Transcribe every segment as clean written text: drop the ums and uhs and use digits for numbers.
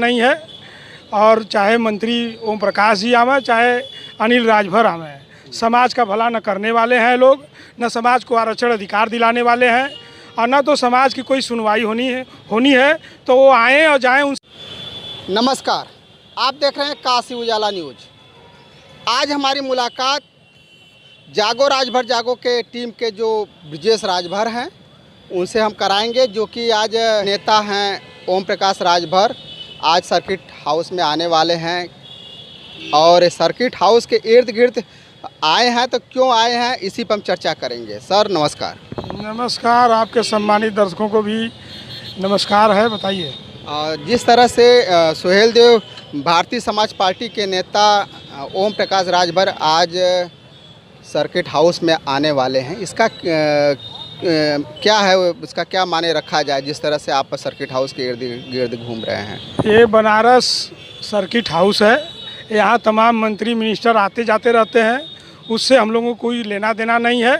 नहीं है। और चाहे मंत्री ओम प्रकाश जी आवे, चाहे अनिल राजभर आवे, समाज का भला न करने वाले हैं लोग, न समाज को आरक्षण अधिकार दिलाने वाले हैं, और न तो समाज की कोई सुनवाई होनी है तो वो आएँ और जाएँ उन। नमस्कार, आप देख रहे हैं काशी उजाला न्यूज। आज हमारी मुलाकात जागो राजभर जागो के टीम के जो ब्रजेश राजभर हैं उनसे हम कराएंगे, जो कि आज नेता हैं ओम प्रकाश राजभर आज सर्किट हाउस में आने वाले हैं। और सर्किट हाउस के इर्द गिर्द आए हैं, तो क्यों आए हैं इसी पर हम चर्चा करेंगे। सर नमस्कार। नमस्कार, आपके सम्मानित दर्शकों को भी नमस्कार है। बताइए। जिस तरह से सुहेल देव भारतीय समाज पार्टी के नेता ओम प्रकाश राजभर आज सर्किट हाउस में आने वाले हैं, इसका क्या है, इसका क्या माने रखा जाए जिस तरह से आप सर्किट हाउस के इर्द गिर्द घूम रहे हैं? ये बनारस सर्किट हाउस है, यहाँ तमाम मंत्री मिनिस्टर आते जाते रहते हैं, उससे हम लोगों को कोई लेना देना नहीं है।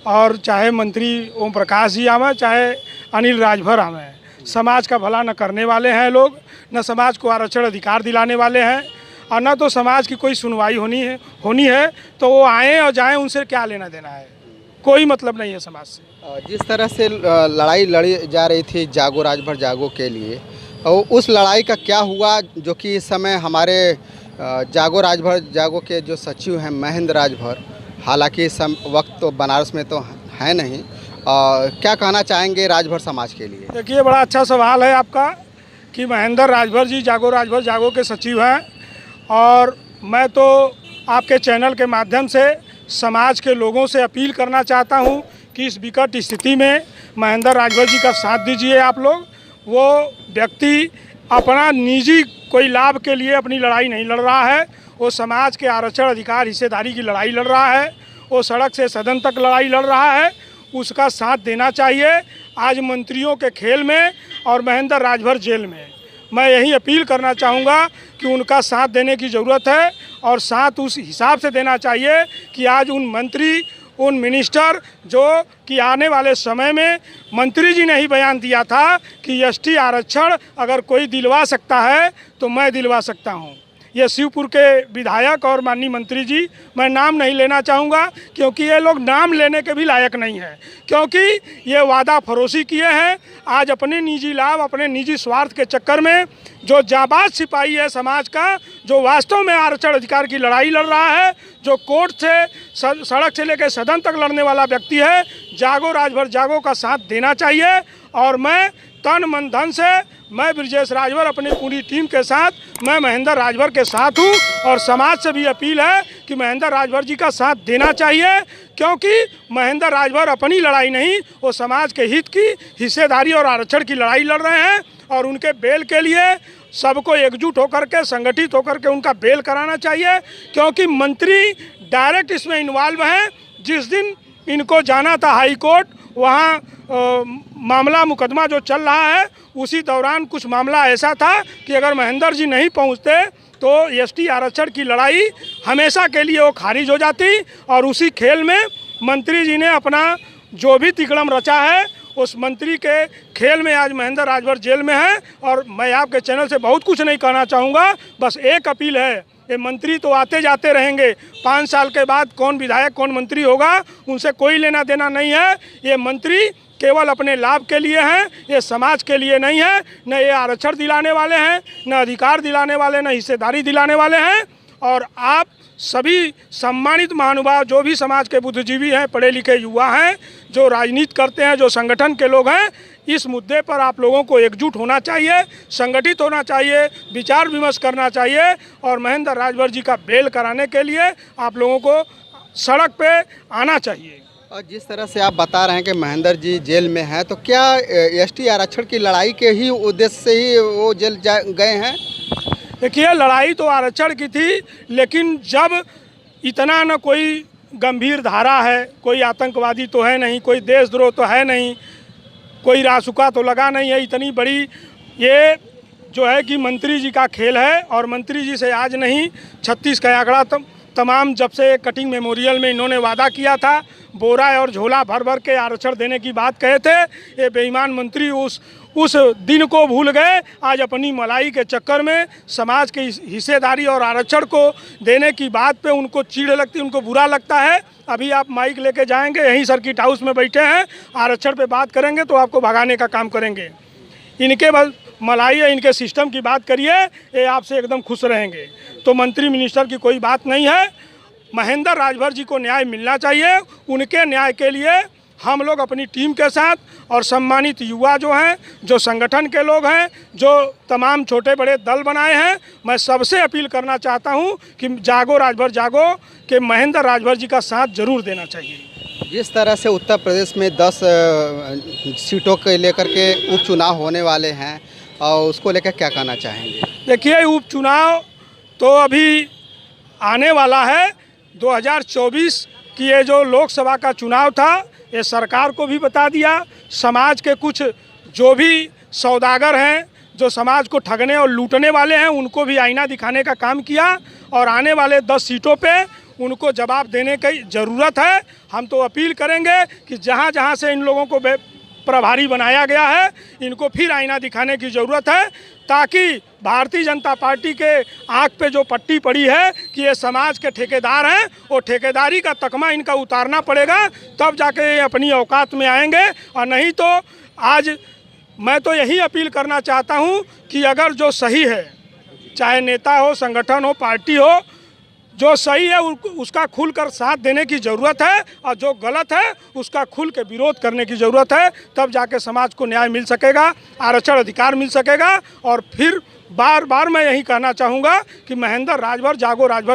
और चाहे मंत्री ओम प्रकाश जी आवे, चाहे अनिल राजभर आवे, समाज का भला न करने वाले हैं लोग, न समाज को आरक्षण अधिकार दिलाने वाले हैं, और न तो समाज की कोई सुनवाई होनी है तो वो आएँ और जाएँ, उनसे क्या लेना देना है, कोई मतलब नहीं है समाज से। जिस तरह से लड़ाई लड़ी जा रही थी जागो राजभर जागो के लिए, और उस लड़ाई का क्या हुआ, जो कि इस समय हमारे जागो राजभर जागो के जो सचिव हैं महेंद्र राजभर, हालांकि इस वक्त तो बनारस में तो है नहीं, क्या कहना चाहेंगे राजभर समाज के लिए? देखिए, बड़ा अच्छा सवाल है आपका कि महेंद्र राजभर जी जागो राजभर जागो के सचिव हैं, और मैं तो आपके चैनल के माध्यम से समाज के लोगों से अपील करना चाहता हूं कि इस विकट स्थिति में महेंद्र राजभर जी का साथ दीजिए आप लोग। वो व्यक्ति अपना निजी कोई लाभ के लिए अपनी लड़ाई नहीं लड़ रहा है, वो समाज के आरक्षण अधिकार हिस्सेदारी की लड़ाई लड़ रहा है, वो सड़क से सदन तक लड़ाई लड़ रहा है, उसका साथ देना चाहिए। आज मंत्रियों के खेल में और महेंद्र राजभर जेल में, मैं यही अपील करना चाहूँगा कि उनका साथ देने की ज़रूरत है, और साथ उस हिसाब से देना चाहिए कि आज उन मंत्री, उन मिनिस्टर जो कि आने वाले समय में मंत्री जी ने ही बयान दिया था कि एसटी आरक्षण अगर कोई दिलवा सकता है तो मैं दिलवा सकता हूँ। ये शिवपुर के विधायक और माननीय मंत्री जी, मैं नाम नहीं लेना चाहूँगा क्योंकि ये लोग नाम लेने के भी लायक नहीं हैं, क्योंकि ये वादा फरोशी किए हैं। आज अपने निजी लाभ, अपने निजी स्वार्थ के चक्कर में जो जाबाज सिपाही है समाज का, जो वास्तव में आरक्षण अधिकार की लड़ाई लड़ रहा है, जो कोर्ट से सड़क से लेकर सदन तक लड़ने वाला व्यक्ति है, जागो राजभर जागो का साथ देना चाहिए। और मैं तन मन धन से, मैं ब्रजेश राजभर अपनी पूरी टीम के साथ, मैं महेंद्र राजभर के साथ हूँ, और समाज से भी अपील है कि महेंद्र राजभर जी का साथ देना चाहिए, क्योंकि महेंद्र राजभर अपनी लड़ाई नहीं, वो समाज के हित की, हिस्सेदारी और आरक्षण की लड़ाई लड़ रहे हैं। और उनके बेल के लिए सबको एकजुट होकर के, संगठित होकर के उनका बेल कराना चाहिए, क्योंकि मंत्री डायरेक्ट इसमें इन्वॉल्व हैं। जिस दिन इनको जाना था हाई कोर्ट, वहाँ मामला मुकदमा जो चल रहा है, उसी दौरान कुछ मामला ऐसा था कि अगर महेंद्र जी नहीं पहुँचते तो एसटी आरक्षण की लड़ाई हमेशा के लिए वो खारिज हो जाती। और उसी खेल में मंत्री जी ने अपना जो भी तिकड़म रचा है, उस मंत्री के खेल में आज महेंद्र राजभर जेल में है। और मैं आपके चैनल से बहुत कुछ नहीं कहना चाहूँगा, बस एक अपील है, ये मंत्री तो आते जाते रहेंगे, 5 साल के बाद कौन विधायक कौन मंत्री होगा उनसे कोई लेना देना नहीं है। ये मंत्री केवल अपने लाभ के लिए हैं, ये समाज के लिए नहीं है। न ये आरक्षण दिलाने वाले हैं, न अधिकार दिलाने वाले, न हिस्सेदारी दिलाने वाले हैं। और आप सभी सम्मानित महानुभाव जो भी समाज के बुद्धिजीवी हैं, पढ़े लिखे युवा हैं, जो राजनीति करते हैं, जो संगठन के लोग हैं, इस मुद्दे पर आप लोगों को एकजुट होना चाहिए, संगठित होना चाहिए, विचार विमर्श करना चाहिए, और महेंद्र राजभर जी का बेल कराने के लिए आप लोगों को सड़क पे आना चाहिए। और जिस तरह से आप बता रहे हैं कि महेंद्र जी जेल में हैं, तो क्या एसटी आरक्षण की लड़ाई के ही उद्देश्य से ही वो जेल गए हैं? देखिए, लड़ाई तो आरक्षण की थी, लेकिन जब इतना न कोई गंभीर धारा है, कोई आतंकवादी तो है नहीं, कोई देशद्रोह तो है नहीं, कोई रासुका तो लगा नहीं है, इतनी बड़ी ये जो है कि मंत्री जी का खेल है। और मंत्री जी से आज नहीं, 36 का आंकड़ा तमाम जब से कटिंग मेमोरियल में इन्होंने वादा किया था, बोरा और झोला भर भर के आरक्षण देने की बात कहे थे, ये बेईमान मंत्री उस दिन को भूल गए। आज अपनी मलाई के चक्कर में समाज की हिस्सेदारी और आरक्षण को देने की बात पे उनको चीड़ लगती, उनको बुरा लगता है। अभी आप माइक लेके जाएंगे, यहीं सर्किट हाउस में बैठे हैं, आरक्षण पे बात करेंगे तो आपको भगाने का काम करेंगे। इनके बस मलाई या इनके सिस्टम की बात करिए, ये आपसे एकदम खुश रहेंगे। तो मंत्री मिनिस्टर की कोई बात नहीं है। महेंद्र राजभर जी को न्याय मिलना चाहिए। उनके न्याय के लिए हम लोग अपनी टीम के साथ और सम्मानित युवा जो हैं, जो संगठन के लोग हैं, जो तमाम छोटे बड़े दल बनाए हैं, मैं सबसे अपील करना चाहता हूं कि जागो राजभर जागो के महेंद्र राजभर जी का साथ जरूर देना चाहिए। जिस तरह से उत्तर प्रदेश में 10 सीटों के लेकर के उपचुनाव होने वाले हैं और उसको लेकर क्या कहना चाहेंगे? देखिए, उपचुनाव तो अभी आने वाला है। 2024 की ये जो लोकसभा का चुनाव था, ये सरकार को भी बता दिया। समाज के कुछ जो भी सौदागर हैं, जो समाज को ठगने और लूटने वाले हैं, उनको भी आईना दिखाने का काम किया और आने वाले 10 सीटों पे उनको जवाब देने की ज़रूरत है। हम तो अपील करेंगे कि जहाँ जहाँ से इन लोगों को प्रभारी बनाया गया है, इनको फिर आईना दिखाने की ज़रूरत है, ताकि भारतीय जनता पार्टी के आँख पे जो पट्टी पड़ी है कि ये समाज के ठेकेदार हैं, वो ठेकेदारी का तकमा इनका उतारना पड़ेगा, तब जाके ये अपनी औकात में आएंगे। और नहीं तो आज मैं तो यही अपील करना चाहता हूँ कि अगर जो सही है, चाहे नेता हो, संगठन हो, पार्टी हो, जो सही है उसका खुलकर साथ देने की ज़रूरत है और जो गलत है उसका खुल के विरोध करने की ज़रूरत है। तब जाके समाज को न्याय मिल सकेगा, आरक्षण अधिकार मिल सकेगा। और फिर बार बार मैं यही कहना चाहूँगा कि महेंद्र राजभर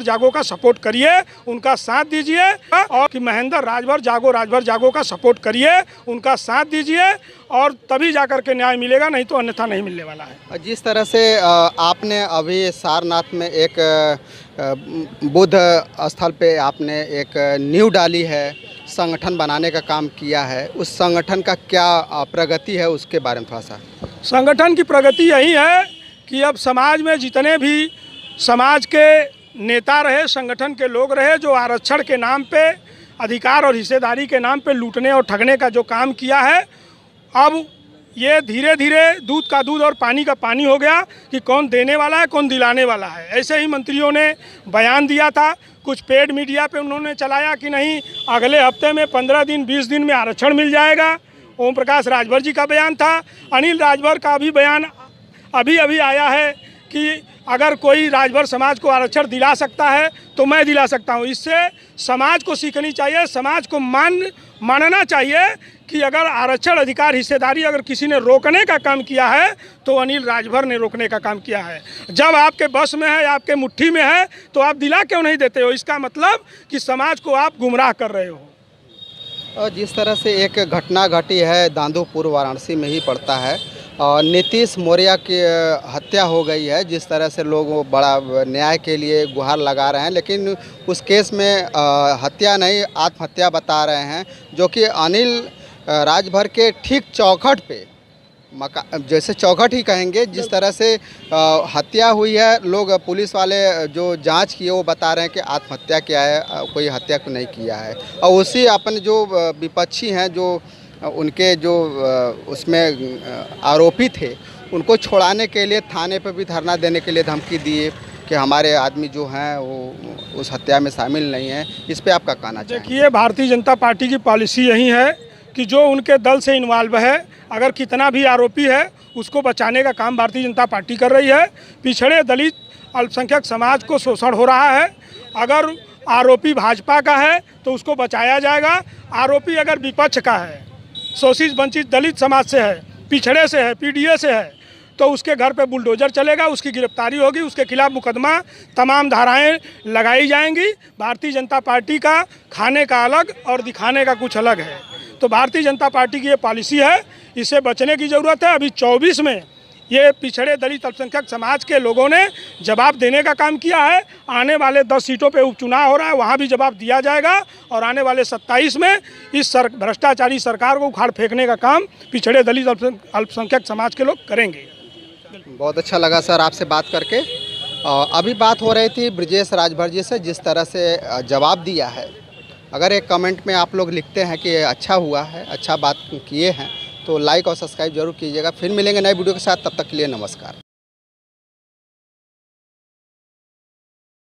जागो का सपोर्ट करिए, उनका साथ दीजिए। और कि महेंद्र राजभर जागो का सपोर्ट करिए, उनका साथ दीजिए, और तभी जाकर के न्याय मिलेगा, नहीं तो अन्यथा नहीं मिलने वाला है। जिस तरह से आपने अभी सारनाथ में एक बुद्ध स्थल पे आपने एक नींव डाली है, संगठन बनाने का काम किया है, उस संगठन का क्या प्रगति है, उसके बारे में थोड़ा सा। संगठन की प्रगति यही है कि अब समाज में जितने भी समाज के नेता रहे, संगठन के लोग रहे, जो आरक्षण के नाम पे, अधिकार और हिस्सेदारी के नाम पे लूटने और ठगने का जो काम किया है, अब ये धीरे धीरे दूध का दूध और पानी का पानी हो गया कि कौन देने वाला है, कौन दिलाने वाला है। ऐसे ही मंत्रियों ने बयान दिया था, कुछ पेड मीडिया पे उन्होंने चलाया कि नहीं अगले हफ्ते में 15 दिन 20 दिन में आरक्षण मिल जाएगा। ओम प्रकाश राजभर जी का बयान था। अनिल राजभर का भी बयान अभी आया है कि अगर कोई राजभर समाज को आरक्षण दिला सकता है तो मैं दिला सकता हूं। इससे समाज को सीखनी चाहिए, समाज को मानना चाहिए कि अगर आरक्षण अधिकार हिस्सेदारी अगर किसी ने रोकने का काम किया है तो अनिल राजभर ने रोकने का काम किया है। जब आपके बस में है, आपके मुट्ठी में है, तो आप दिला क्यों नहीं देते हो? इसका मतलब कि समाज को आप गुमराह कर रहे हो। और जिस तरह से एक घटना घटी है, दांदूपुर वाराणसी में ही पड़ता है, नीतीश मौर्य की हत्या हो गई है। जिस तरह से लोग बड़ा न्याय के लिए गुहार लगा रहे हैं, लेकिन उस केस में हत्या नहीं आत्महत्या बता रहे हैं, जो कि अनिल राजभर के ठीक चौखट पे, जैसे चौखट ही कहेंगे, जिस तरह से हत्या हुई है। लोग पुलिस वाले जो जांच किए वो बता रहे हैं कि आत्महत्या किया है, कोई हत्या को नहीं किया है। और उसी अपने जो विपक्षी हैं, जो उनके जो उसमें आरोपी थे, उनको छुड़ाने के लिए थाने पर भी धरना देने के लिए धमकी दिए कि हमारे आदमी जो हैं वो उस हत्या में शामिल नहीं है। इस पे आपका कहना चाहिए? देखिए, भारतीय जनता पार्टी की पॉलिसी यही है कि जो उनके दल से इन्वॉल्व है, अगर कितना भी आरोपी है, उसको बचाने का काम भारतीय जनता पार्टी कर रही है। पिछड़े दलित अल्पसंख्यक समाज को शोषण हो रहा है, अगर आरोपी भाजपा का है तो उसको बचाया जाएगा। आरोपी अगर विपक्ष का है, शोषित वंचित दलित समाज से है, पिछड़े से है, पीडीए से है, तो उसके घर पे बुलडोजर चलेगा, उसकी गिरफ्तारी होगी, उसके खिलाफ मुकदमा, तमाम धाराएं लगाई जाएंगी। भारतीय जनता पार्टी का खाने का अलग और दिखाने का कुछ अलग है। तो भारतीय जनता पार्टी की ये पॉलिसी है, इससे बचने की ज़रूरत है। अभी 24 में ये पिछड़े दलित अल्पसंख्यक समाज के लोगों ने जवाब देने का काम किया है। आने वाले 10 सीटों पे उपचुनाव हो रहा है, वहाँ भी जवाब दिया जाएगा। और आने वाले 27 में इस भ्रष्टाचारी सरकार को उखाड़ फेंकने का काम पिछड़े दलित अल्पसंख्यक समाज के लोग करेंगे। बहुत अच्छा लगा सर आपसे बात करके। अभी बात हो रही थी ब्रजेश राजभर जी से, जिस तरह से जवाब दिया है। अगर एक कमेंट में आप लोग लिखते हैं कि अच्छा हुआ है, अच्छा बात किए हैं, तो लाइक और सब्सक्राइब जरूर कीजिएगा। फिर मिलेंगे नए वीडियो के साथ, तब तक के लिए नमस्कार।